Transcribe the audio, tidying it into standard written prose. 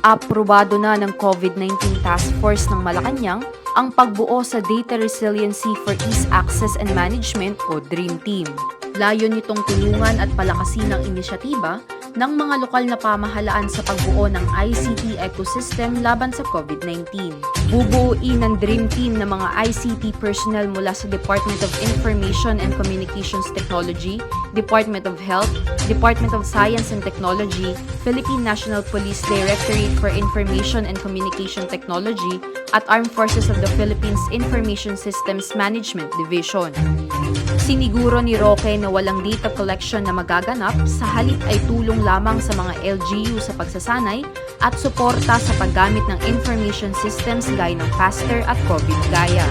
Aprobado na ng COVID-19 Task Force ng Malacanang ang pagbuo sa Data Resiliency for Ease Access and Management o DREAM Team. Layon nitong tulungan at palakasin ang inisyatiba ng mga lokal na pamahalaan sa pagbuo ng ICT ecosystem laban sa COVID-19. Bubuuin ng DREAM Team ng mga ICT personnel mula sa Department of Information and Communications Technology, Department of Health, Department of Science and Technology, Philippine National Police Directorate for Information and Communication Technology, at Armed Forces of the Philippines Information Systems Management Division. Siniguro ni Roque na walang data collection na magaganap, sa halip ay tulong lamang sa mga LGU sa pagsasanay at suporta sa paggamit ng information systems gaya ng FASTER at COVID-Gaya.